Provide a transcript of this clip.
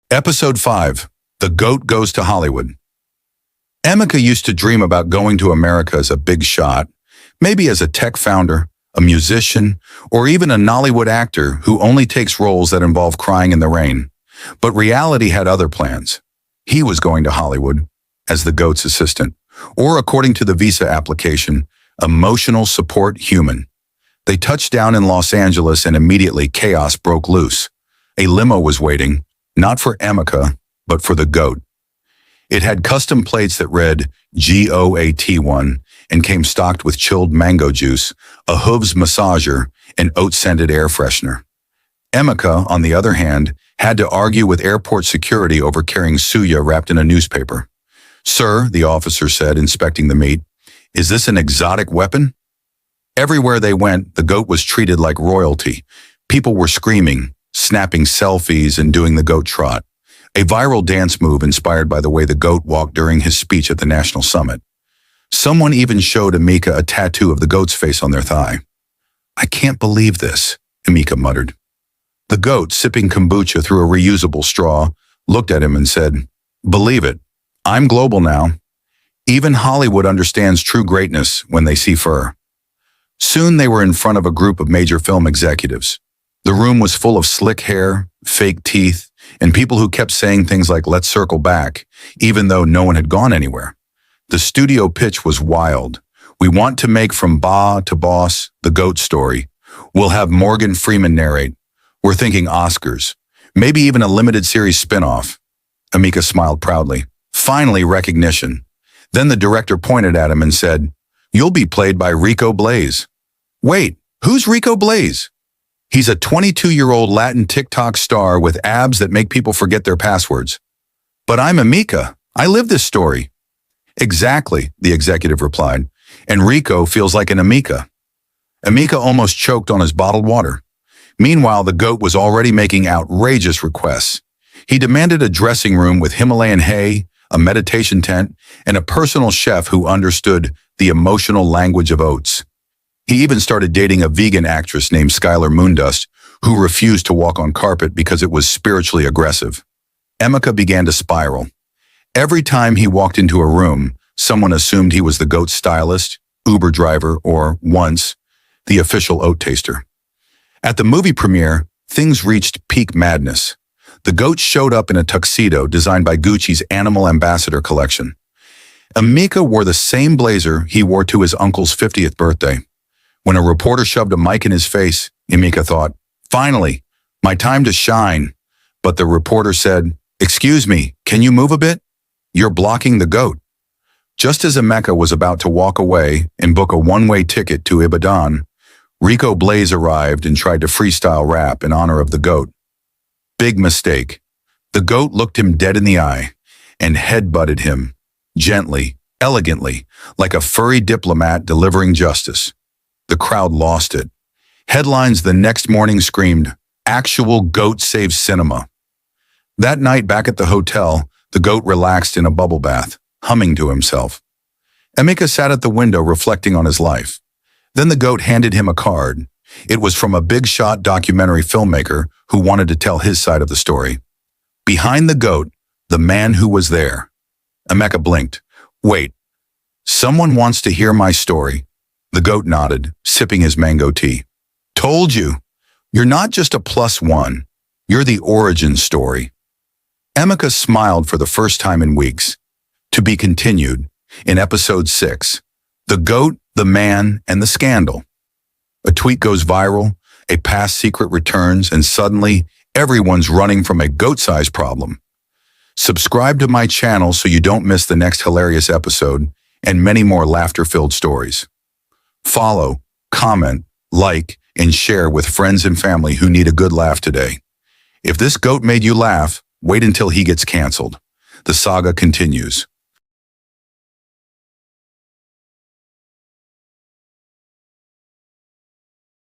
Episode 5. The Goat Goes to Hollywood. Emeka used to dream about going to America as a big shot, maybe as a tech founder, a musician, or even a Nollywood actor who only takes roles that involve crying in the rain. But reality had other plans. He was going to Hollywood as the GOAT's assistant, or according to the visa application, emotional support human. They touched down in Los Angeles and immediately chaos broke loose. A limo was waiting, not for Emeka, but for the GOAT. It had custom plates that read GOAT1 and came stocked with chilled mango juice, a hooves massager, and oat-scented air freshener. Emeka, on the other hand, had to argue with airport security over carrying suya wrapped in a newspaper. "Sir," the officer said, inspecting the meat, "is this an exotic weapon?" Everywhere they went, the GOAT was treated like royalty. People were screaming, snapping selfies, and doing the GOAT trot, a viral dance move inspired by the way the GOAT walked during his speech at the National Summit. Someone even showed Emeka a tattoo of the GOAT's face on their thigh. "I can't believe this," Emeka muttered. The GOAT, sipping kombucha through a reusable straw, looked at him and said, "Believe it, I'm global now. Even Hollywood understands true greatness when they see fur." Soon they were in front of a group of major film executives. The room was full of slick hair, fake teeth, and people who kept saying things like, "Let's circle back," even though no one had gone anywhere. The studio pitch was wild. "We want to make From Ba to Boss, the GOAT story. We'll have Morgan Freeman narrate. We're thinking Oscars. Maybe even a limited series spinoff." Emeka smiled proudly. Finally, recognition. Then the director pointed at him and said, "You'll be played by Rico Blaze." "Wait, who's Rico Blaze?" "He's a 22-year-old Latin TikTok star with abs that make people forget their passwords." "But I'm Emeka. I live this story." "Exactly," the executive replied, "and Rico feels like an Emeka." Emeka almost choked on his bottled water. Meanwhile, the GOAT was already making outrageous requests. He demanded a dressing room with Himalayan hay, a meditation tent, and a personal chef who understood the emotional language of oats. He even started dating a vegan actress named Skylar Moondust, who refused to walk on carpet because it was spiritually aggressive. Emeka began to spiral. Every time he walked into a room, someone assumed he was the GOAT stylist, Uber driver, or, once, the official oat taster. At the movie premiere, things reached peak madness. The GOAT showed up in a tuxedo designed by Gucci's Animal Ambassador collection. Emeka wore the same blazer he wore to his uncle's 50th birthday. When a reporter shoved a mic in his face, Emeka thought, "Finally, my time to shine." But the reporter said, "Excuse me, can you move a bit? You're blocking the GOAT." Just as Emeka was about to walk away and book a one-way ticket to Ibadan, Rico Blaze arrived and tried to freestyle rap in honor of the GOAT. Big mistake. The GOAT looked him dead in the eye and headbutted him, gently, elegantly, like a furry diplomat delivering justice. The crowd lost it. Headlines the next morning screamed, "Actual GOAT saves cinema." That night back at the hotel, the GOAT relaxed in a bubble bath, humming to himself. Emeka sat at the window reflecting on his life. Then the GOAT handed him a card. It was from a big-shot documentary filmmaker who wanted to tell his side of the story. Behind the GOAT, the man who was there. Emeka blinked. "Wait, someone wants to hear my story." The GOAT nodded, sipping his mango tea. "Told you. You're not just a +1. You're the origin story." Emeka smiled for the first time in weeks. To be continued in episode 6, The GOAT, the Man, and the Scandal. A tweet goes viral, a past secret returns, and suddenly everyone's running from a GOAT-sized problem. Subscribe to my channel so you don't miss the next hilarious episode and many more laughter-filled stories. Follow, comment, like, and share with friends and family who need a good laugh today. If this GOAT made you laugh, wait until he gets canceled. The saga continues.